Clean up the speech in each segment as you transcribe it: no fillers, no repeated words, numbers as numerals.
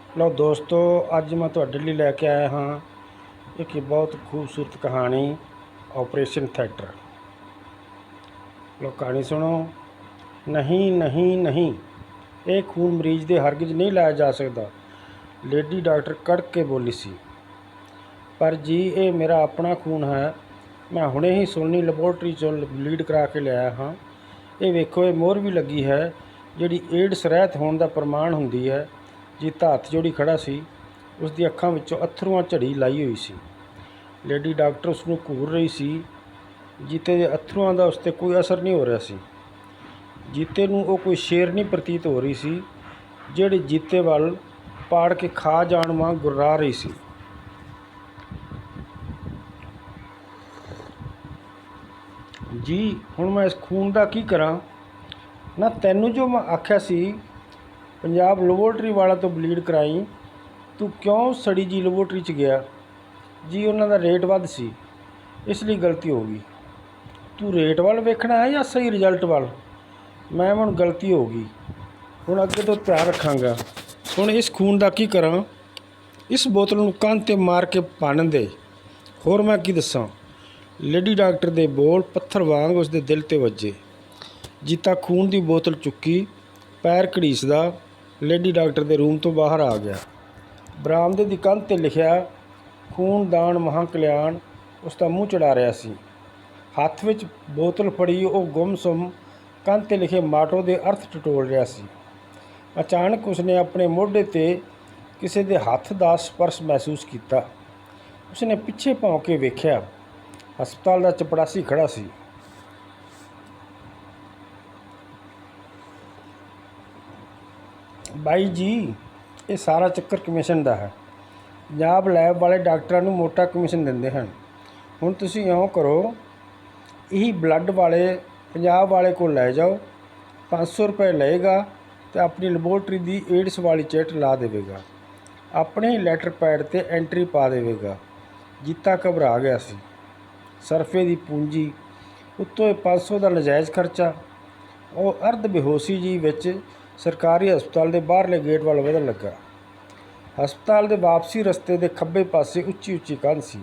लो दोस्तों, अज मैं तुहाडे लई लैके आया हाँ एक बहुत खूबसूरत कहानी ऑपरेशन थिएटर। लो कहानी सुनो। नहीं नहीं नहीं, ये खून मरीज दे हरगिज नहीं लाया जा सकता, लेडी डॉक्टर कड़क के बोली सी। पर जी ये मेरा अपना खून है, मैं हुणे ही सुलनी लैबोरेटरी चों लीड करा के लिया हाँ। ये वेखो, ये मोहर भी लगी है जिहड़ी एड्स रहत होने का प्रमाण हुंदी है। जीता हत्थ जोड़ी खड़ा सी, उसकी अखां विचों अथरूआं झड़ी लाई हुई सी। लेडी डॉक्टर उसनूं घूर रही सी। जीते दे अथरूआं का उस पर कोई असर नहीं हो रहा सी। जीते नूं वो कोई शेर नहीं प्रतीत हो रही सी जिहड़ी जीते वल पाड़ के खा जाण वां गुर्रा रही सी। जी हुण मैं इस खून का की करां ना? तैनूं जो मैं आख्या सी पंजाब लैबोरेटरी वाला तो बलीड कराई, तू क्यों सड़ी जी लैबोरेटरी च गया? जी उन्हां दा रेट वध सी, इसलिए गलती हो गई। तू रेट वाल वेखना है या सही रिजल्ट वाल? मैं हुण गलती हो गई, हुण अगे तो ध्यान रखांगा। हुण इस खून का की करां? इस बोतल नूं कंध ते मार के भन्न दे, होर मैं की दसां। लेडी डॉक्टर दे बोल पत्थर वांग उसके दिल ते वजे। जीता खून की बोतल चुकी, पैर घड़ीसदा लेडी डॉक्टर के रूम तो बाहर आ गया। बरामदे की कंध ते लिखिया खून दान महा कल्याण उसका मूँह चढ़ा रहा सी। हत्थ विच बोतल फड़ी वो गुमसुम कंध ते लिखे माटो के अर्थ टटोल रहा सी। अचानक उसने अपने मोढे ते किसी के हत्थ का स्पर्श महसूस किया। उसने पिछे भौं के वेख्या, हस्पताल का चपड़ासी खड़ा सी। बाई जी, ये सारा चक्कर कमीशन का है। पंजाब लैब वाले डॉक्टरों को मोटा कमीशन देंदे हैं। हुण तुसीं इउं करो, यही ब्लड वाले पंजाब वाले को लै जाओ, 500 रुपये लेगा तो अपनी लैबोरेटरी की एड्स वाली चिट ला देगा, अपने ही लैटर पैड ते एंट्री पा देगा। जीता घबरा गया सी। सरफे की पूंजी उत्तों 500 का नजायज़ खर्चा। वो अर्ध बेहोशी जी विच सरकारी हस्पताल के बाहरले गेट वाल वधन लगा। हस्पताल के वापसी रस्ते के खब्बे पासे उच्ची उच्ची कंध सी।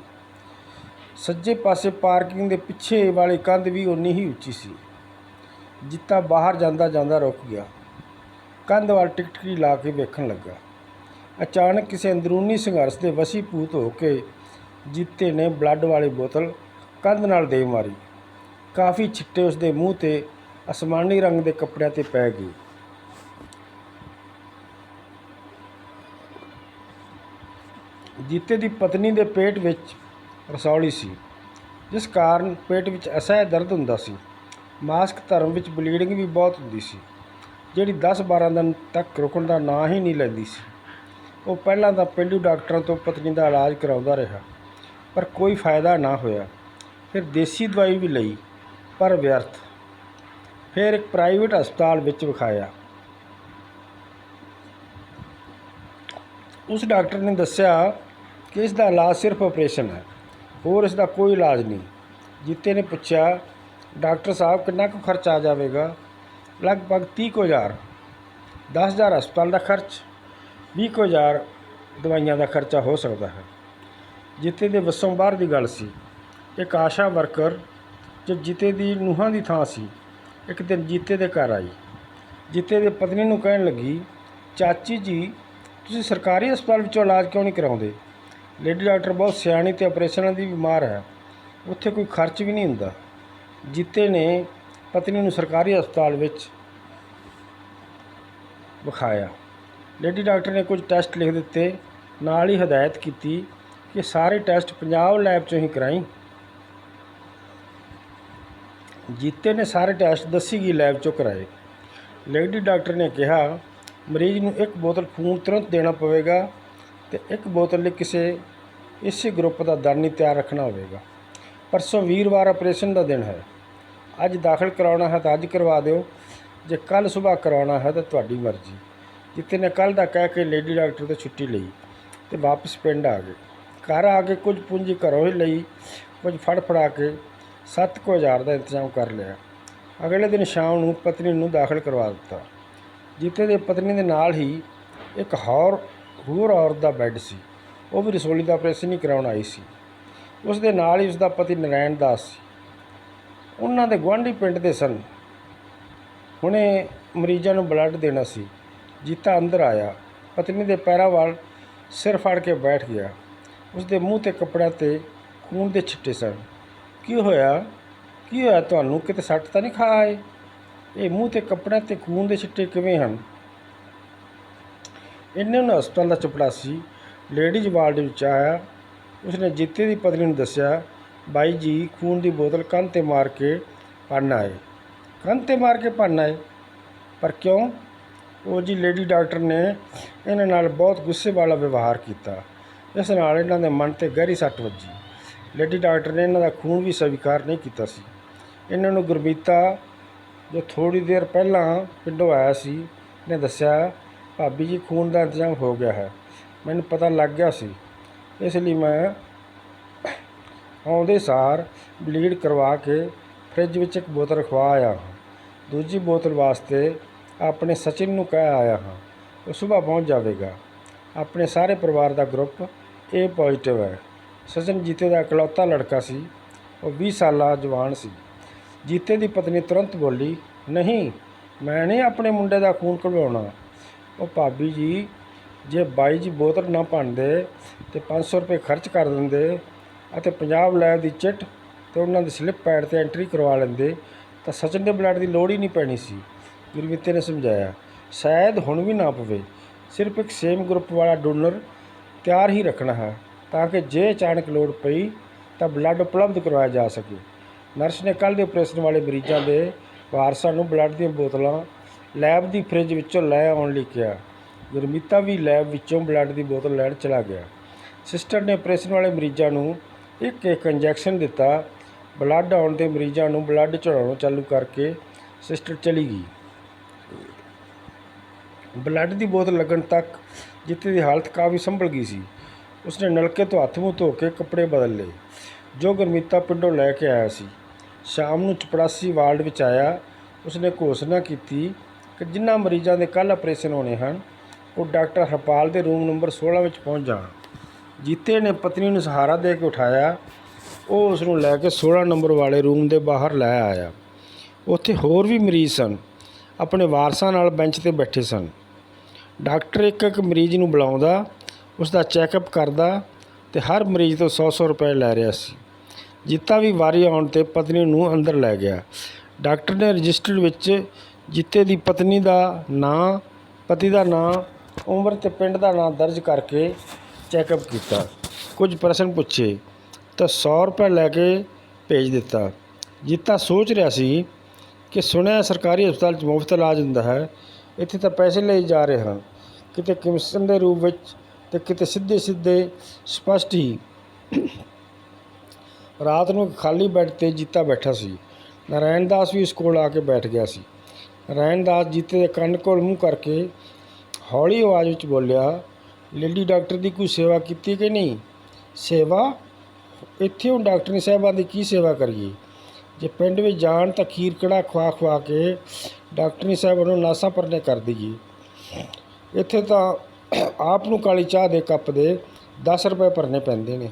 सज्जे पासे पार्किंग के पिछे वाली कंध भी उन्नी ही उच्ची सी। जीता बाहर जांदा जांदा रुक गया, कंध वाल टिकटकी ला के वेखण लगा। अचानक किसी अंदरूनी संघर्ष के वसीभूत होके जीते ने ब्लड वाली बोतल कंध नाल दे मारी। काफ़ी छिट्टे उसके मूँह ते आसमानी रंग के कपड़िਆਂ ते पै गए। जीते की पत्नी के पेट विच रसौली सी, जिस कारण पेट विच असह दर्द हुंदा सी। मास्क धर्म विच बलीडिंग भी बहुत हुंदी सी, जिहड़ी 10-12 दिन तक रुकण का ਨਾਂ ही नहीं लैंदी सी। वो पहलां तां पेंडू डॉक्टरां तो पत्नी का इलाज कराउंदा रहा, पर कोई फायदा ना होया। फिर देसी दवाई भी लई, पर व्यर्थ। फिर एक प्राइवेट हस्पताल विच विखाया। उस डॉक्टर ने दस्सिया कि इसका इलाज सिर्फ ऑपरेशन है, होर इसका कोई इलाज नहीं। जीते ने पूछा, डॉक्टर साहब कितना कुछ खर्च आ जाएगा? लगभग 30,000। 10,000 हस्पताल का खर्च, 20,000 दवाइयां का खर्चा हो सकता है। जीते के वसों बाहर की गल सी। एक आशा वर्कर जो जीते की ਨੂੰਹਾਂ की थां सी, एक दिन जीते के घर आई। जीते की पत्नी नूं कहण लगी, चाची जी तुसीं सरकारी हस्पताल विचों इलाज क्यों नहीं कराउंदे? लेडी डॉक्टर बहुत सियाणी ते ऑपरेशनां दी बीमार है, उत्थे कोई खर्च भी नहीं हुंदा। जीते ने पत्नी नूं सरकारी हस्पताल विच विखाया। लेडी डॉक्टर ने कुछ टैसट लिख दिते, नाल ही हदायत की कि सारे टैसट पंजाब लैब चों ही कराई। जीते ने सारे टैसट दसी गई लैब चों कराए। लेडी डॉक्टर ने कहा, मरीज नूं एक बोतल खून तुरंत देना पवेगा तो एक बोतल लिए किसी इसी ग्रुप का दानी तैयार रखना होगा। परसों वीरवार ऑपरेशन का दिन है, अज दाखिल करवाना है तो अज करवा दो, जे कल सुबह करवाना है तो तुहाडी मर्जी। जिते ने कल का कह के लेडी डॉक्टर तो छुट्टी ली तो वापस पिंड आ गए। घर आके कुछ पूंजी घरों ही लई, कुछ फड़ फड़ा के 7,000 का इंतजाम कर लिया। अगले दिन शाम नूं पत्नी नूं दाखिल करवा दिता। जीते की पत्नी के नाल ही एक होर ਹੋਰ ਔਰਤ ਦਾ ਬੈੱਡ ਸੀ। ਉਹ ਵੀ ਰਸੌਲੀ ਦਾ ਆਪਰੇਸ਼ਨ ਹੀ ਕਰਾਉਣ ਆਈ ਸੀ। ਉਸ ਦੇ ਨਾਲ ਹੀ ਉਸਦਾ ਪਤੀ ਨਰਾਇਣ ਦਾਸ ਸੀ। ਉਹਨਾਂ ਦੇ ਗੁਆਂਢੀ ਪਿੰਡ ਦੇ ਸਨ। ਹੁਣੇ ਮਰੀਜ਼ਾਂ ਨੂੰ ਬਲੱਡ ਦੇਣਾ ਸੀ। ਜੀਤਾ ਅੰਦਰ ਆਇਆ। ਪਤਨੀ ਦੇ ਪੈਰਾਂ ਵੱਲ ਸਿਰ ਫੜ ਕੇ ਬੈਠ ਗਿਆ। ਉਸਦੇ ਮੂੰਹ 'ਤੇ ਕੱਪੜਿਆਂ 'ਤੇ ਖੂਨ ਦੇ ਛਿੱਟੇ ਸਨ। ਕੀ ਹੋਇਆ ਤੁਹਾਨੂੰ? ਕਿਤੇ ਸੱਟ ਤਾਂ ਨਹੀਂ ਖਾ ਆਏ? ਇਹ ਮੂੰਹ 'ਤੇ ਕੱਪੜਿਆਂ 'ਤੇ ਖੂਨ ਦੇ ਛਿੱਟੇ ਕਿਵੇਂ ਹਨ? ਇੰਨੇ ਨੂੰ ਹਸਪਤਾਲ ਦਾ ਚਪੜਾਸੀ ਲੇਡੀਜ਼ ਵਾਰਡ ਵਿੱਚ ਆਇਆ। ਉਸਨੇ ਜੀਤੇ ਦੀ ਪਤਨੀ ਨੂੰ ਦੱਸਿਆ, ਬਾਈ ਜੀ ਖੂਨ ਦੀ ਬੋਤਲ ਕੰਧ 'ਤੇ ਮਾਰ ਕੇ ਭੰਨ ਆਏ। ਕੰਧ 'ਤੇ ਮਾਰ ਕੇ ਭੰਨ ਆਏ? ਪਰ ਕਿਉਂ? ਉਹ ਜੀ ਲੇਡੀ ਡਾਕਟਰ ਨੇ ਇਹਨਾਂ ਨਾਲ ਬਹੁਤ ਗੁੱਸੇ ਵਾਲਾ ਵਿਵਹਾਰ ਕੀਤਾ। ਇਸ ਨਾਲ ਇਹਨਾਂ ਦੇ ਮਨ 'ਤੇ ਗਹਿਰੀ ਸੱਟ ਵੱਜੀ। ਲੇਡੀ ਡਾਕਟਰ ਨੇ ਇਹਨਾਂ ਦਾ ਖੂਨ ਵੀ ਸਵੀਕਾਰ ਨਹੀਂ ਕੀਤਾ ਸੀ। ਇਹਨਾਂ ਨੂੰ ਗੁਰਮੀਤਾ, ਜੋ ਥੋੜ੍ਹੀ ਦੇਰ ਪਹਿਲਾਂ ਪਿੰਡੋਂ ਆਇਆ ਸੀ, ਨੇ ਦੱਸਿਆ, ਭਾਬੀ ਜੀ ਖੂਨ ਦਾ ਇੰਤਜ਼ਾਮ ਹੋ ਗਿਆ ਹੈ। ਮੈਨੂੰ ਪਤਾ ਲੱਗ ਗਿਆ ਸੀ, ਇਸ ਲਈ ਮੈਂ ਆਉਂਦੇ ਸਾਰ ਬਲੀਡ ਕਰਵਾ ਕੇ ਫਰਿੱਜ ਵਿੱਚ ਇੱਕ ਬੋਤਲ ਰਖਵਾ ਆਇਆ ਹਾਂ। ਦੂਜੀ ਬੋਤਲ ਵਾਸਤੇ ਆਪਣੇ ਸਚਿਨ ਨੂੰ ਕਹਿ ਆਇਆ ਹਾਂ, ਉਹ ਸੁਬਾਹ ਪਹੁੰਚ ਜਾਵੇਗਾ। ਆਪਣੇ ਸਾਰੇ ਪਰਿਵਾਰ ਦਾ ਗਰੁੱਪ A ਪੋਜ਼ੀਟਿਵ ਹੈ। ਸਚਿਨ ਜੀਤੇ ਦਾ ਇਕਲੌਤਾ ਲੜਕਾ ਸੀ। ਉਹ 20 ਸਾਲਾ ਜਵਾਨ ਸੀ। ਜੀਤੇ ਦੀ ਪਤਨੀ ਤੁਰੰਤ ਬੋਲੀ, ਨਹੀਂ, ਮੈਂ ਨਹੀਂ ਆਪਣੇ ਮੁੰਡੇ ਦਾ ਖੂਨ ਕਢਵਾਉਣਾ। ਉਹ ਭਾਬੀ ਜੀ, ਜੇ ਬਾਈ ਜੀ ਬੋਤਲ ਨਾ ਭੰਨਦੇ ਤੇ 500 ਰੁਪਏ ਖਰਚ ਕਰ ਦਿੰਦੇ ਅਤੇ ਪੰਜਾਬ ਲੈਬ ਦੀ ਚਿੱਟ ਅਤੇ ਉਹਨਾਂ ਦੀ ਸਲਿੱਪ ਪੈਡ 'ਤੇ ਐਂਟਰੀ ਕਰਵਾ ਲੈਂਦੇ ਤਾਂ ਸਚਿਨ ਦੇ ਬਲੱਡ ਦੀ ਲੋੜ ਹੀ ਨਹੀਂ ਪੈਣੀ ਸੀ। ਗੁਰਮੀਤੇ ਨੇ ਸਮਝਾਇਆ, ਸ਼ਾਇਦ ਹੁਣ ਵੀ ਨਾ ਪਵੇ। ਸਿਰਫ ਇੱਕ ਸੇਮ ਗਰੁੱਪ ਵਾਲਾ ਡੋਨਰ ਤਿਆਰ ਹੀ ਰੱਖਣਾ ਹੈ ਤਾਂ ਕਿ ਜੇ ਅਚਾਨਕ ਲੋੜ ਪਈ ਤਾਂ ਬਲੱਡ ਉਪਲਬਧ ਕਰਵਾਇਆ ਜਾ ਸਕੇ। ਨਰਸ ਨੇ ਕੱਲ੍ਹ ਦੇ ਆਪਰੇਸ਼ਨ ਵਾਲੇ ਮਰੀਜ਼ਾਂ ਦੇ ਵਾਰਸਾਂ ਨੂੰ ਬਲੱਡ ਦੀਆਂ ਬੋਤਲਾਂ ਲੈਬ ਦੀ ਫਰਿੱਜ ਵਿੱਚੋਂ ਲੈ ਆਉਣ ਲਈ ਕਿਹਾ। ਗੁਰਮੀਤਾ ਵੀ ਲੈਬ ਵਿੱਚੋਂ ਬਲੱਡ ਦੀ ਬੋਤਲ ਲੈਣ ਚਲਾ ਗਿਆ। ਸਿਸਟਰ ਨੇ ਆਪਰੇਸ਼ਨ ਵਾਲੇ ਮਰੀਜ਼ਾਂ ਨੂੰ ਇੱਕ ਇੰਜੈਕਸ਼ਨ ਦਿੱਤਾ। ਬਲੱਡ ਆਉਣ 'ਤੇ ਮਰੀਜ਼ਾਂ ਨੂੰ ਬਲੱਡ ਚੜਾਉਣਾ ਚਾਲੂ ਕਰਕੇ ਸਿਸਟਰ ਚਲੀ ਗਈ। ਬਲੱਡ ਦੀ ਬੋਤਲ ਲੱਗਣ ਤੱਕ ਜੀਤੇ ਦੀ ਹਾਲਤ ਕਾਫੀ ਸੰਭਲ ਗਈ ਸੀ। ਉਸਨੇ ਨਲਕੇ ਤੋਂ ਹੱਥ ਮੂੰਹ ਧੋ ਕੇ ਕੱਪੜੇ ਬਦਲ ਲਏ ਜੋ ਗੁਰਮੀਤਾ ਪਿੰਡੋਂ ਲੈ ਕੇ ਆਇਆ ਸੀ। ਸ਼ਾਮ ਨੂੰ ਚਪੜਾਸੀ ਵਾਰਡ ਵਿੱਚ ਆਇਆ। ਉਸਨੇ ਘੋਸ਼ਣਾ ਕੀਤੀ ਕਿ ਜਿਨ੍ਹਾਂ ਮਰੀਜ਼ਾਂ ਦੇ ਕੱਲ੍ਹ ਆਪਰੇਸ਼ਨ ਹੋਣੇ ਹਨ, ਉਹ ਡਾਕਟਰ ਹਰਪਾਲ ਦੇ ਰੂਮ ਨੰਬਰ 16 ਵਿੱਚ ਪਹੁੰਚ ਜਾਣ। ਜੀਤੇ ਨੇ ਪਤਨੀ ਨੂੰ ਸਹਾਰਾ ਦੇ ਕੇ ਉਠਾਇਆ। ਉਹ ਉਸ ਨੂੰ ਲੈ ਕੇ 16 ਨੰਬਰ ਵਾਲੇ ਰੂਮ ਦੇ ਬਾਹਰ ਲੈ ਆਇਆ। ਉੱਥੇ ਹੋਰ ਵੀ ਮਰੀਜ਼ ਸਨ, ਆਪਣੇ ਵਾਰਸਾਂ ਨਾਲ ਬੈਂਚ 'ਤੇ ਬੈਠੇ ਸਨ। ਡਾਕਟਰ ਇੱਕ ਇੱਕ ਮਰੀਜ਼ ਨੂੰ ਬੁਲਾਉਂਦਾ, ਉਸ ਦਾ ਚੈੱਕਅਪ ਕਰਦਾ ਅਤੇ ਹਰ ਮਰੀਜ਼ ਤੋਂ 100-100 ਰੁਪਏ ਲੈ ਰਿਹਾ ਸੀ। ਜੀਤਾ ਵੀ ਵਾਰੀ ਆਉਣ 'ਤੇ ਪਤਨੀ ਨੂੰ ਅੰਦਰ ਲੈ ਗਿਆ। ਡਾਕਟਰ ਨੇ ਰਜਿਸਟਰ ਵਿੱਚ ਜੀਤੇ ਦੀ ਪਤਨੀ ਦਾ ਨਾਂ, ਪਤੀ ਦਾ ਨਾਂ, ਉਮਰ ਅਤੇ ਪਿੰਡ ਦਾ ਨਾਂ ਦਰਜ ਕਰਕੇ ਚੈੱਕਅਪ ਕੀਤਾ। ਕੁਝ ਪ੍ਰਸ਼ਨ ਪੁੱਛੇ ਤਾਂ 100 ਰੁਪਏ ਲੈ ਕੇ ਭੇਜ ਦਿੱਤਾ। ਜੀਤਾ ਸੋਚ ਰਿਹਾ ਸੀ ਕਿ ਸੁਣਿਆ ਸਰਕਾਰੀ ਹਸਪਤਾਲ 'ਚ ਮੁਫਤ ਇਲਾਜ ਹੁੰਦਾ ਹੈ, ਇੱਥੇ ਤਾਂ ਪੈਸੇ ਲਏ ਜਾ ਰਹੇ ਹਨ, ਕਿਤੇ ਕਮਿਸ਼ਨ ਦੇ ਰੂਪ ਵਿੱਚ ਅਤੇ ਕਿਤੇ ਸਿੱਧੇ ਸਪਸ਼ਟ ਹੀ। ਰਾਤ ਨੂੰ ਇੱਕ ਖਾਲੀ ਬੈੱਡ 'ਤੇ ਜੀਤਾ ਬੈਠਾ ਸੀ। ਨਰਾਇਣ ਦਾਸ ਵੀ ਉਸ ਕੋਲ ਆ ਕੇ ਬੈਠ ਗਿਆ ਸੀ। ਨਰਾਇਣ ਦਾਸ ਜੀਤੇ ਦੇ ਕੰਨ ਕੋਲ ਮੂੰਹ ਕਰਕੇ ਹੌਲੀ ਆਵਾਜ਼ ਵਿੱਚ ਬੋਲਿਆ, ਲੇਡੀ ਡਾਕਟਰ ਦੀ ਕੋਈ ਸੇਵਾ ਕੀਤੀ ਕਿ ਨਹੀਂ? ਸੇਵਾ? ਇੱਥੇ ਹੁਣ ਡਾਕਟਰੀ ਸਾਹਿਬਾਂ ਦੀ ਕੀ ਸੇਵਾ ਕਰੀਏ? ਜੇ ਪਿੰਡ ਵਿੱਚ ਜਾਣ ਤਾਂ ਖੀਰ ਕੜਾ ਖਵਾ ਕੇ ਡਾਕਟਰੀ ਸਾਹਿਬਾਂ ਨੂੰ ਨਾਸਾਂ ਪਰਨੇ ਕਰ ਦਈਏ। ਇੱਥੇ ਤਾਂ ਆਪ ਨੂੰ ਕਾਲੀ ਚਾਹ ਦੇ ਕੱਪ ਦੇ 10 ਰੁਪਏ ਭਰਨੇ ਪੈਂਦੇ ਨੇ।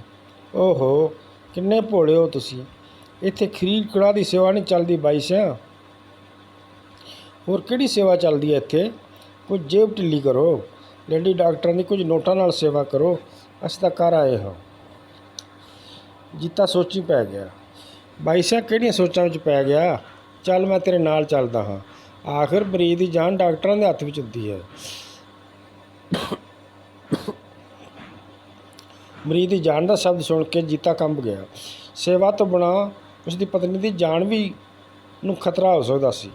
ਓਹੋ, ਕਿੰਨੇ ਭੋਲੇ ਹੋ ਤੁਸੀਂ। ਇੱਥੇ ਖੀਰ ਕੜਾ ਦੀ ਸੇਵਾ ਨਹੀਂ ਚੱਲਦੀ ਬਾਈ ਸਿਆਂ। ਹੋਰ ਕਿਹੜੀ ਸੇਵਾ ਚੱਲਦੀ ਹੈ ਇੱਥੇ? ਕੁਝ ਜੇਬ ਢਿੱਲੀ ਕਰੋ। ਲੇਡੀ ਡਾਕਟਰਾਂ ਦੀ ਕੁਝ ਨੋਟਾਂ ਨਾਲ ਸੇਵਾ ਕਰੋ। ਅਸੀਂ ਤਾਂ ਕਰ ਆਏ ਹਾਂ। ਜੀਤਾ ਸੋਚੀ ਪੈ ਗਿਆ। ਬਾਈ ਸਿਆਂ ਕਿਹੜੀਆਂ ਸੋਚਾਂ ਵਿੱਚ ਪੈ ਗਿਆ? ਚੱਲ ਮੈਂ ਤੇਰੇ ਨਾਲ ਚੱਲਦਾ ਹਾਂ। ਆਖਿਰ ਮਰੀਜ਼ ਦੀ ਜਾਨ ਡਾਕਟਰਾਂ ਦੇ ਹੱਥ ਵਿੱਚ ਹੁੰਦੀ ਹੈ। ਮਰੀਜ਼ ਦੀ ਜਾਨ ਦਾ ਸ਼ਬਦ ਸੁਣ ਕੇ ਜੀਤਾ ਕੰਬ ਗਿਆ। ਸੇਵਾ ਤੋਂ ਬਿਨਾਂ ਉਸ ਦੀ ਪਤਨੀ ਦੀ ਜਾਨ ਵੀ ਨੂੰ ਖਤਰਾ ਹੋ ਸਕਦਾ ਸੀ।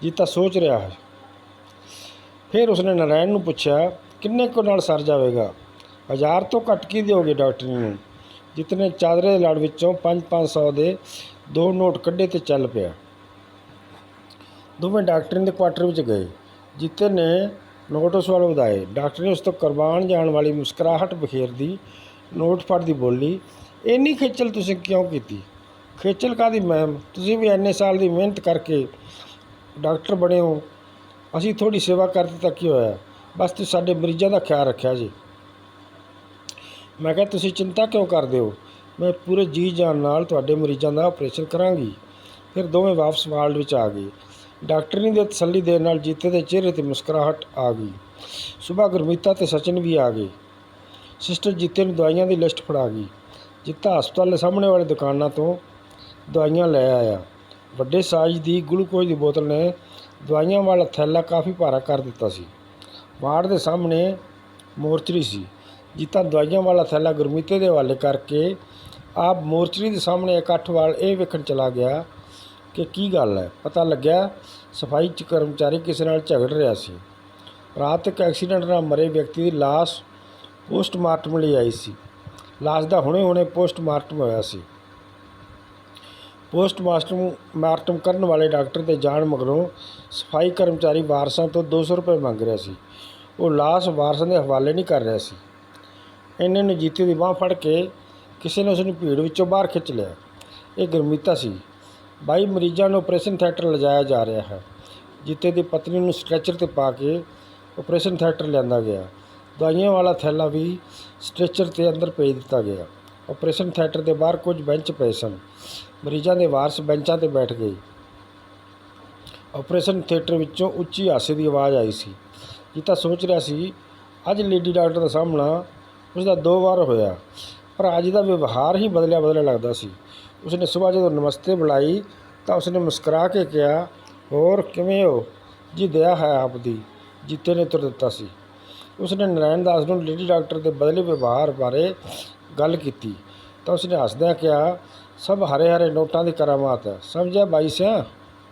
ਜੀਤਾ ਸੋਚ ਰਿਹਾ ਹੈ। ਫਿਰ ਉਸਨੇ ਨਰਾਇਣ ਨੂੰ ਪੁੱਛਿਆ, ਕਿੰਨੇ ਕੁ ਨਾਲ ਸਰ ਜਾਵੇਗਾ? 1000 ਤੋਂ ਘੱਟ ਕੀ ਦਿਓਗੇ ਡਾਕਟਰੀ ਨੂੰ? ਜੀਤੇ ਨੇ ਚਾਦਰੇ ਦੇ ਲੜ ਵਿੱਚੋਂ 500-500 ਦੇ 2 ਨੋਟ ਕੱਢੇ ਤੇ ਚੱਲ ਪਿਆ। ਦੋਵੇਂ ਡਾਕਟਰੀ ਦੇ ਕੁਆਟਰ ਵਿੱਚ ਗਏ। ਜੀਤੇ ਨੇ ਨੋਟ ਉਸ ਵੱਲ ਵਧਾਏ। ਡਾਕਟਰ ਨੇ ਉਸ ਤੋਂ ਕੁਰਬਾਨ ਜਾਣ ਵਾਲੀ ਮੁਸਕਰਾਹਟ ਬਖੇਰਦੀ ਨੋਟ ਫੜਦੀ ਬੋਲੀ, ਇੰਨੀ ਖੇਚਲ ਤੁਸੀਂ ਕਿਉਂ ਕੀਤੀ? ਖੇਚਲ ਕਾਹਦੀ ਮੈਮ? ਤੁਸੀਂ ਵੀ ਇੰਨੇ ਸਾਲ ਦੀ ਮਿਹਨਤ ਕਰਕੇ ਡਾਕਟਰ ਬਣੇ ਹੋ। ਅਸੀਂ ਥੋੜ੍ਹੀ ਸੇਵਾ ਕਰ ਦਿੱਤਾ ਕੀ ਹੋਇਆ? ਬਸ ਤੁਸੀਂ ਸਾਡੇ ਮਰੀਜ਼ਾਂ ਦਾ ਖਿਆਲ ਰੱਖਿਆ ਜੀ। ਮੈਂ ਕਿਹਾ ਤੁਸੀਂ ਚਿੰਤਾ ਕਿਉਂ ਕਰਦੇ ਹੋ, ਮੈਂ ਪੂਰੇ ਜੀ ਜਾਨ ਨਾਲ ਤੁਹਾਡੇ ਮਰੀਜ਼ਾਂ ਦਾ ਆਪਰੇਸ਼ਨ ਕਰਾਂਗੀ। ਫਿਰ ਦੋਵੇਂ ਵਾਪਸ ਵਾਰਡ ਵਿੱਚ ਆ ਗਏ। ਡਾਕਟਰਨੀ ਦੇ ਤਸੱਲੀ ਦੇਣ ਨਾਲ ਜੀਤੇ ਦੇ ਚਿਹਰੇ 'ਤੇ ਮੁਸਕਰਾਹਟ ਆ ਗਈ। ਸੁਬਾਹ ਗੁਰਮੀਤਾ ਅਤੇ ਸਚਿਨ ਵੀ ਆ ਗਏ। ਸਿਸਟਰ ਜੀਤੇ ਨੂੰ ਦਵਾਈਆਂ ਦੀ ਲਿਸਟ ਫੜਾ ਗਈ। ਜੀਤਾ ਹਸਪਤਾਲ ਦੇ ਸਾਹਮਣੇ ਵਾਲੀ ਦੁਕਾਨਾਂ ਤੋਂ ਦਵਾਈਆਂ ਲੈ ਆਇਆ। ਵੱਡੇ ਸਾਈਜ਼ ਦੀ ਗਲੂਕੋਜ਼ ਦੀ ਬੋਤਲ ਨੇ ਦਵਾਈਆਂ ਵਾਲਾ ਥੈਲਾ ਕਾਫੀ ਭਾਰਾ ਕਰ ਦਿੱਤਾ ਸੀ। ਵਾਰਡ ਦੇ ਸਾਹਮਣੇ ਮੋਰਚਰੀ ਸੀ। ਜੀਤਾ ਦਵਾਈਆਂ ਵਾਲਾ ਥੈਲਾ ਗੁਰਮੀਤੇ ਦੇ ਹਵਾਲੇ ਕਰਕੇ ਆਪ ਮੋਰਚਰੀ ਦੇ ਸਾਹਮਣੇ ਇਕੱਠ ਵਾਲ ਇਹ ਵੇਖਣ ਚਲਾ ਗਿਆ ਕਿ ਕੀ ਗੱਲ ਹੈ। ਪਤਾ ਲੱਗਿਆ ਸਫਾਈ ਕਰਮਚਾਰੀ ਕਿਸੇ ਨਾਲ ਝਗੜ ਰਿਹਾ ਸੀ। ਰਾਤ ਇੱਕ ਐਕਸੀਡੈਂਟ ਨਾਲ ਮਰੇ ਵਿਅਕਤੀ ਦੀ ਲਾਸ਼ ਪੋਸਟਮਾਰਟਮ ਲਈ ਆਈ ਸੀ। ਲਾਸ਼ ਦਾ ਹੁਣੇ ਪੋਸਟਮਾਰਟਮ ਹੋਇਆ ਸੀ। ਪੋਸਟਮਾਰਟਮ ਕਰਨ ਵਾਲੇ ਡਾਕਟਰ ਦੇ ਜਾਣ ਮਗਰੋਂ ਸਫਾਈ ਕਰਮਚਾਰੀ ਵਾਰਸਾਂ ਤੋਂ 200 ਰੁਪਏ ਮੰਗ ਰਿਹਾ ਸੀ। ਉਹ ਲਾਸ਼ ਵਾਰਸਾਂ ਦੇ ਹਵਾਲੇ ਨਹੀਂ ਕਰ ਰਿਹਾ ਸੀ। ਇੰਨੇ ਨੂੰ ਜੀਤੇ ਦੀ ਬਾਂਹ ਫੜ ਕੇ ਕਿਸੇ ਨੇ ਉਸ ਨੂੰ ਭੀੜ ਵਿੱਚੋਂ ਬਾਹਰ ਖਿੱਚ ਲਿਆ। ਇਹ ਗੁਰਮੀਤਾ ਸੀ। 22 ਮਰੀਜ਼ਾਂ ਨੂੰ ਆਪਰੇਸ਼ਨ ਥੀਏਟਰ ਲਿਜਾਇਆ ਜਾ ਰਿਹਾ ਹੈ। ਜੀਤੇ ਦੀ ਪਤਨੀ ਨੂੰ ਸਟ੍ਰੈਚਰ 'ਤੇ ਪਾ ਕੇ ਆਪਰੇਸ਼ਨ ਥੀਏਟਰ ਲਿਆਂਦਾ ਗਿਆ। ਦਵਾਈਆਂ ਵਾਲਾ ਥੈਲਾ ਵੀ ਸਟ੍ਰੈਚਰ 'ਤੇ ਅੰਦਰ ਭੇਜ ਦਿੱਤਾ ਗਿਆ। ਆਪਰੇਸ਼ਨ ਥੀਏਟਰ ਦੇ ਬਾਹਰ ਕੁਝ ਬੈਂਚ ਪਏ ਸਨ। ਮਰੀਜ਼ਾਂ ਦੇ ਵਾਰਸ ਬੈਂਚਾਂ 'ਤੇ ਬੈਠ ਗਏ। ਆਪਰੇਸ਼ਨ ਥੀਏਟਰ ਵਿੱਚੋਂ ਉੱਚੀ ਹਾਸੇ ਦੀ ਆਵਾਜ਼ ਆਈ ਸੀ। ਜੀਤਾ ਸੋਚ ਰਿਹਾ ਸੀ ਅੱਜ ਲੇਡੀ ਡਾਕਟਰ ਦਾ ਸਾਹਮਣਾ ਉਸਦਾ 2 ਵਾਰ ਹੋਇਆ, ਪਰ ਅੱਜ ਦਾ ਵਿਵਹਾਰ ਹੀ ਬਦਲਿਆ ਲੱਗਦਾ ਸੀ। ਉਸਨੇ ਸੁਬਾਹ ਜਦੋਂ ਨਮਸਤੇ ਬੁਲਾਈ ਤਾਂ ਉਸਨੇ ਮੁਸਕਰਾ ਕੇ ਕਿਹਾ, ਹੋਰ ਕਿਵੇਂ ਹੋ ਜੀ, ਦਇਆ ਹੈ ਆਪ ਦੀ। ਜੀਤੇ ਨੇ ਉੱਤਰ ਦਿੱਤਾ ਸੀ। ਉਸਨੇ ਨਰਾਇਣ ਦਾਸ ਨੂੰ ਲੇਡੀ ਡਾਕਟਰ ਦੇ ਬਦਲੇ ਵਿਵਹਾਰ ਬਾਰੇ ਗੱਲ ਕੀਤੀ ਤਾਂ ਉਸਨੇ ਹੱਸਦਿਆਂ ਕਿਹਾ, ਸਭ ਹਰੇ ਨੋਟਾਂ ਦੀ ਕਰਾਮਾਤ ਹੈ। ਸਮਝਿਆ ਬਾਈ ਸਿਆਂ?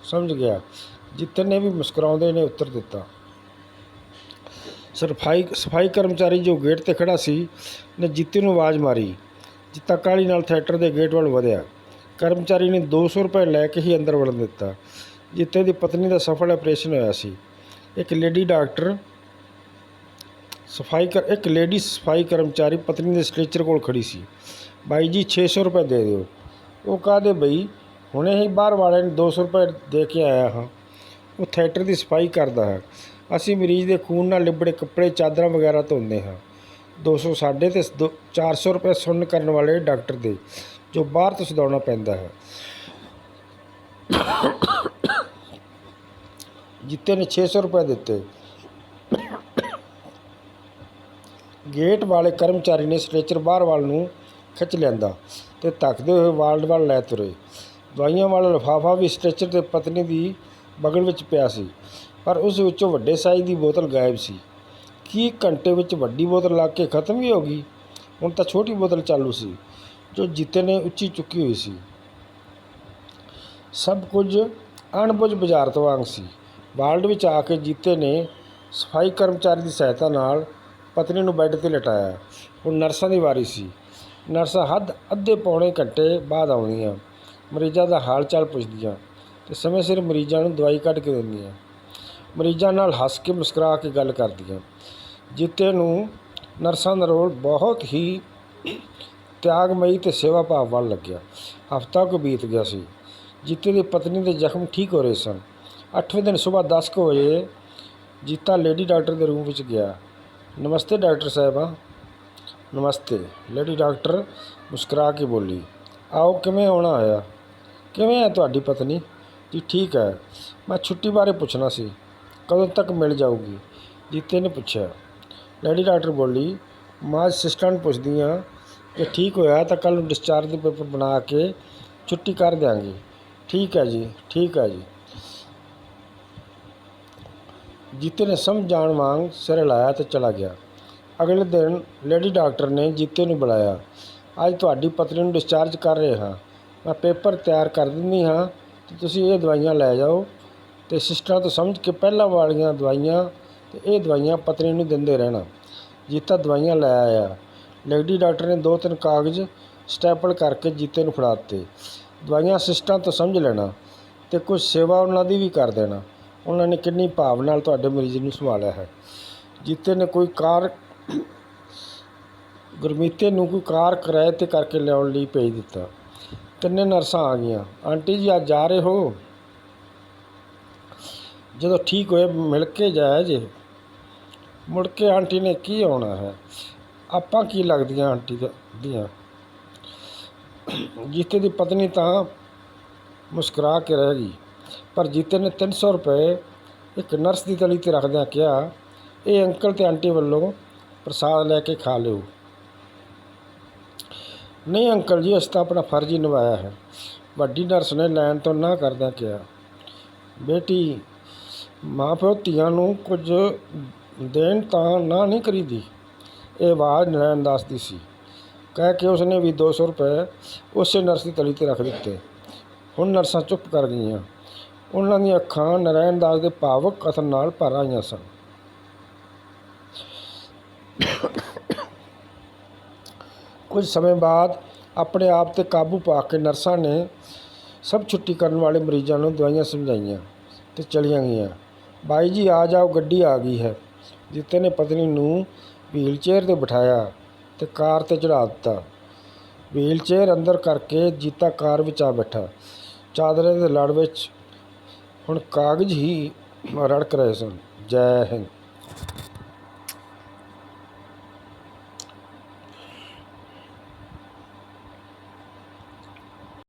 ਸਮਝ ਗਿਆ। ਜੀਤੇ ਨੇ ਵੀ ਮੁਸਕਰਾਉਂਦੇ ਨੇ ਉੱਤਰ ਦਿੱਤਾ। ਸਫਾਈ ਕਰਮਚਾਰੀ ਜੋ ਗੇਟ 'ਤੇ ਖੜ੍ਹਾ ਸੀ ਨੇ ਜੀਤੇ ਨੂੰ ਆਵਾਜ਼ ਮਾਰੀ। ਜੀਤਾ ਕਾਹਲੀ ਨਾਲ ਥੀਏਟਰ ਦੇ ਗੇਟ ਵੱਲ ਵਧਿਆ। ਕਰਮਚਾਰੀ ਨੇ 200 ਰੁਪਏ ਲੈ ਕੇ ਹੀ ਅੰਦਰ ਵੜਨ ਦਿੱਤਾ। ਜੀਤੇ ਦੀ ਪਤਨੀ ਦਾ ਸਫਲ ਆਪਰੇਸ਼ਨ ਹੋਇਆ ਸੀ। ਇੱਕ ਲੇਡੀ ਸਫਾਈ ਕਰਮਚਾਰੀ ਪਤਨੀ ਦੇ ਸਟ੍ਰੈਚਰ ਕੋਲ ਖੜੀ ਸੀ। ਬਾਈ ਜੀ 600 ਰੁਪਏ ਦੇ ਦਿਓ। ਉਹ ਕਾਹਦੇ ਬਈ, ਹੁਣੇ ਹੀ ਬਾਹਰ ਵਾਲੇ ਨੂੰ 200 ਰੁਪਏ ਦੇ ਕੇ ਆਇਆ ਹਾਂ। ਉਹ ਥੀਏਟਰ ਦੀ ਸਫਾਈ ਕਰਦਾ ਹੈ। ਅਸੀਂ ਮਰੀਜ਼ ਦੇ ਖੂਨ ਨਾਲ ਲਿਬੜੇ ਕੱਪੜੇ ਚਾਦਰਾਂ ਵਗੈਰਾ ਧੋਂਦੇ ਹਾਂ। 200 ਸਾਡੇ ਅਤੇ 400 ਰੁਪਏ ਸੁੰਨ ਕਰਨ ਵਾਲੇ ਡਾਕਟਰ ਦੇ, ਜੋ ਬਾਹਰ ਤੋਂ ਛਡਾਉਣਾ ਪੈਂਦਾ ਹੈ। ਜੀਤੇ ਨੇ 600 ਰੁਪਏ ਦਿੱਤੇ। ਗੇਟ ਵਾਲੇ ਕਰਮਚਾਰੀ ਨੇ ਸਟ੍ਰੈਚਰ ਬਾਹਰ ਵੱਲ ਨੂੰ ਖਿੱਚ ਲਿਆਂਦਾ ਅਤੇ ਧੱਕਦੇ ਹੋਏ ਵਾਰਡ ਵੱਲ ਲੈ ਤੁਰੇ। ਦਵਾਈਆਂ ਵਾਲਾ ਲਿਫਾਫਾ ਵੀ ਸਟ੍ਰੈਚਰ 'ਤੇ ਪਤਨੀ ਦੀ ਬਗਲ ਵਿੱਚ ਪਿਆ ਸੀ, ਪਰ ਉਸ ਵਿੱਚੋਂ ਵੱਡੇ ਸਾਈਜ਼ ਦੀ ਬੋਤਲ ਗਾਇਬ ਸੀ। ਕੀ ਘੰਟੇ ਵਿੱਚ ਵੱਡੀ ਬੋਤਲ ਲੱਗ ਕੇ ਖਤਮ ਵੀ ਹੋ ਗਈ? ਹੁਣ ਤਾਂ ਛੋਟੀ ਬੋਤਲ ਚਾਲੂ ਸੀ, ਜੋ ਜੀਤੇ ਨੇ ਉੱਚੀ ਚੁੱਕੀ ਹੋਈ ਸੀ। ਸਭ ਕੁਝ ਅਣਬੁੱਝ ਬੁਝਾਰਤ ਵਾਂਗ ਸੀ। ਵਾਰਡ ਵਿੱਚ ਆ ਕੇ ਜੀਤੇ ਨੇ ਸਫਾਈ ਕਰਮਚਾਰੀ ਦੀ ਸਹਾਇਤਾ ਨਾਲ ਪਤਨੀ ਨੂੰ ਬੈੱਡ 'ਤੇ ਲਿਟਾਇਆ। ਹੁਣ ਨਰਸਾਂ ਦੀ ਵਾਰੀ ਸੀ। ਨਰਸਾਂ ਅੱਧੇ ਪੌਣੇ ਘੰਟੇ ਬਾਅਦ ਆਉਂਦੀਆਂ, ਮਰੀਜ਼ਾਂ ਦਾ ਹਾਲ ਚਾਲ ਪੁੱਛਦੀਆਂ ਅਤੇ ਸਮੇਂ ਸਿਰ ਮਰੀਜ਼ਾਂ ਨੂੰ ਦਵਾਈ ਕੱਢ ਕੇ ਦਿੰਦੀਆਂ। ਮਰੀਜ਼ਾਂ ਨਾਲ ਹੱਸ ਕੇ ਮੁਸਕਰਾ ਕੇ ਗੱਲ ਕਰਦੀਆਂ। ਜੀਤੇ ਨੂੰ ਨਰਸਾਂ ਦਾ ਰੋਲ ਬਹੁਤ ਹੀ ਤਿਆਗਮਈ ਅਤੇ ਸੇਵਾ ਭਾਵ ਵੱਲ ਲੱਗਿਆ। ਹਫ਼ਤਾ ਕੁ ਬੀਤ ਗਿਆ ਸੀ। ਜੀਤੇ ਦੀ ਪਤਨੀ ਦੇ ਜ਼ਖਮ ਠੀਕ ਹੋ ਰਹੇ ਸਨ। 8ਵੇਂ ਦਿਨ ਸੁਬਾਹ 10 ਕੁ ਵਜੇ ਜੀਤਾ ਲੇਡੀ ਡਾਕਟਰ ਦੇ ਰੂਮ ਵਿੱਚ ਗਿਆ। ਨਮਸਤੇ ਡਾਕਟਰ ਸਾਹਿਬਾ। ਨਮਸਤੇ। ਲੇਡੀ ਡਾਕਟਰ ਮੁਸਕਰਾ ਕੇ ਬੋਲੀ, ਆਓ, ਕਿਵੇਂ ਆਉਣਾ ਹੋਇਆ? ਕਿਵੇਂ ਹੈ ਤੁਹਾਡੀ ਪਤਨੀ? ਜੀ ਠੀਕ ਹੈ। ਮੈਂ ਛੁੱਟੀ ਬਾਰੇ ਪੁੱਛਣਾ ਸੀ, ਕਦੋਂ ਤੱਕ ਮਿਲ ਜਾਊਗੀ? ਜੀਤੇ ਨੇ ਪੁੱਛਿਆ। ਲੇਡੀ ਡਾਕਟਰ ਬੋਲੀ, ਮੈਂ ਸਿਸਟਰਾਂ ਨੂੰ ਪੁੱਛਦੀ ਹਾਂ, ਜੇ ਠੀਕ ਹੋਇਆ ਤਾਂ ਕੱਲ੍ਹ ਨੂੰ ਡਿਸਚਾਰਜ ਦੇ ਪੇਪਰ ਬਣਾ ਕੇ ਛੁੱਟੀ ਕਰ ਦਿਆਂਗੀ। ਠੀਕ ਹੈ ਜੀ, ਠੀਕ ਹੈ ਜੀ। ਜੀਤੇ ਨੇ ਸਮਝ ਜਾਣ ਵਾਂਗ ਸਿਰ ਹਿਲਾਇਆ ਅਤੇ ਚਲਾ ਗਿਆ। ਅਗਲੇ ਦਿਨ ਲੇਡੀ ਡਾਕਟਰ ਨੇ ਜੀਤੇ ਨੂੰ ਬੁਲਾਇਆ। ਅੱਜ ਤੁਹਾਡੀ ਪਤਨੀ ਨੂੰ ਡਿਸਚਾਰਜ ਕਰ ਰਹੇ ਹਾਂ। ਮੈਂ ਪੇਪਰ ਤਿਆਰ ਕਰ ਦਿੰਦੀ ਹਾਂ ਅਤੇ ਤੁਸੀਂ ਇਹ ਦਵਾਈਆਂ ਲੈ ਜਾਓ ਅਤੇ ਸਿਸਟਰਾਂ ਤੋਂ ਸਮਝ ਕੇ ਪਹਿਲਾਂ ਵਾਲੀਆਂ ਦਵਾਈਆਂ ਅਤੇ ਇਹ ਦਵਾਈਆਂ ਪਤਨੀ ਨੂੰ ਦਿੰਦੇ ਰਹਿਣਾ। ਜੀਤਾ ਦਵਾਈਆਂ ਲੈ ਆਇਆ। ਲੇਡੀ ਡਾਕਟਰ ਨੇ 2-3 ਕਾਗਜ਼ ਸਟੈਪਲ ਕਰਕੇ ਜੀਤੇ ਨੂੰ ਫੜਾ ਦਿੱਤੇ। ਦਵਾਈਆਂ ਸਿਸਟਰਾਂ ਤੋਂ ਸਮਝ ਲੈਣਾ ਅਤੇ ਕੁਝ ਸੇਵਾ ਉਹਨਾਂ ਦੀ ਵੀ ਕਰ ਦੇਣਾ। ਉਹਨਾਂ ਨੇ ਕਿੰਨੀ ਭਾਵ ਨਾਲ ਤੁਹਾਡੇ ਮਰੀਜ਼ ਨੂੰ ਸੰਭਾਲਿਆ ਹੈ। ਜੀਤੇ ਨੇ ਗੁਰਮੀਤੇ ਨੂੰ ਕੋਈ ਕਾਰ ਕਿਰਾਏ 'ਤੇ ਕਰਕੇ ਲਿਆਉਣ ਲਈ ਭੇਜ ਦਿੱਤਾ। 3 ਨਰਸਾਂ ਆ ਗਈਆਂ। ਆਂਟੀ ਜੀ, ਅੱਜ ਜਾ ਰਹੇ ਹੋ? ਜਦੋਂ ਠੀਕ ਹੋਏ ਮਿਲ ਕੇ ਜਾਇਆ ਜੇ। ਮੁੜ ਕੇ ਆਂਟੀ ਨੇ ਕੀ ਆਉਣਾ ਹੈ, ਆਪਾਂ ਕੀ ਲੱਗਦੀਆਂ ਆਂਟੀ ਦੀਆਂ। ਜੀਤੇ ਦੀ ਪਤਨੀ ਤਾਂ ਮੁਸਕਰਾ ਕੇ ਰਹਿ ਗਈ, ਪਰ ਜੀਤੇ ਨੇ 300 ਰੁਪਏ ਇੱਕ ਨਰਸ ਦੀ ਤਲੀ 'ਤੇ ਰੱਖਦਿਆਂ ਕਿਹਾ, ਇਹ ਅੰਕਲ ਅਤੇ ਆਂਟੀ ਵੱਲੋਂ ਪ੍ਰਸਾਦ ਲੈ ਕੇ ਖਾ ਲਿਓ। ਨਹੀਂ ਅੰਕਲ ਜੀ, ਅਸੀਂ ਤਾਂ ਆਪਣਾ ਫਰਜ਼ ਹੀ ਨਿਭਾਇਆ ਹੈ, ਵੱਡੀ ਨਰਸ ਨੇ ਲੈਣ ਤੋਂ ਨਾ ਕਰਦਿਆਂ ਕਿਹਾ। ਬੇਟੀ, ਮਾਂ ਪਿਓ ਧੀਆਂ ਨੂੰ ਕੁਝ ਦੇਣ ਤਾਂ ਨਾ ਨਹੀਂ ਕਰੀਦੀ। ਇਹ ਆਵਾਜ਼ ਨਰੈਣ ਦਾਸ ਦੀ ਸੀ। ਕਹਿ ਕੇ ਉਸਨੇ ਵੀ 200 ਰੁਪਏ ਉਸੇ ਨਰਸ ਦੀ ਤਲੀ 'ਤੇ ਰੱਖ ਦਿੱਤੇ। ਹੁਣ ਨਰਸਾਂ ਚੁੱਪ ਕਰ ਗਈਆਂ। ਉਹਨਾਂ ਦੀਆਂ ਅੱਖਾਂ ਨਰੈਣ ਦਾਸ ਦੇ ਭਾਵੁਕ ਕਥਨ ਨਾਲ ਭਰ ਆਈਆਂ ਸਨ। ਕੁਝ ਸਮੇਂ ਬਾਅਦ ਆਪਣੇ ਆਪ 'ਤੇ ਕਾਬੂ ਪਾ ਕੇ ਨਰਸਾਂ ਨੇ ਸਭ ਛੁੱਟੀ ਕਰਨ ਵਾਲੇ ਮਰੀਜ਼ਾਂ ਨੂੰ ਦਵਾਈਆਂ ਸਮਝਾਈਆਂ ਅਤੇ ਚਲੀਆਂ ਗਈਆਂ। ਬਾਈ ਜੀ ਆ ਜਾਓ, ਗੱਡੀ ਆ ਗਈ ਹੈ। ਜੀਤੇ ਨੇ ਪਤਨੀ ਨੂੰ ਵੀਲ ਚੇਅਰ 'ਤੇ ਬਿਠਾਇਆ ਅਤੇ ਕਾਰ 'ਤੇ ਚੜ੍ਹਾ ਦਿੱਤਾ। ਵੀਲ ਚੇਅਰ ਅੰਦਰ ਕਰਕੇ ਜੀਤਾ ਕਾਰ ਵਿੱਚ ਆ ਬੈਠਾ। ਚਾਦਰੇ ਦੇ ਲੜ ਵਿੱਚ ਹੁਣ ਕਾਗਜ਼ ਹੀ ਰੜਕ ਰਹੇ ਸਨ। ਜੈ ਹਿੰਦ।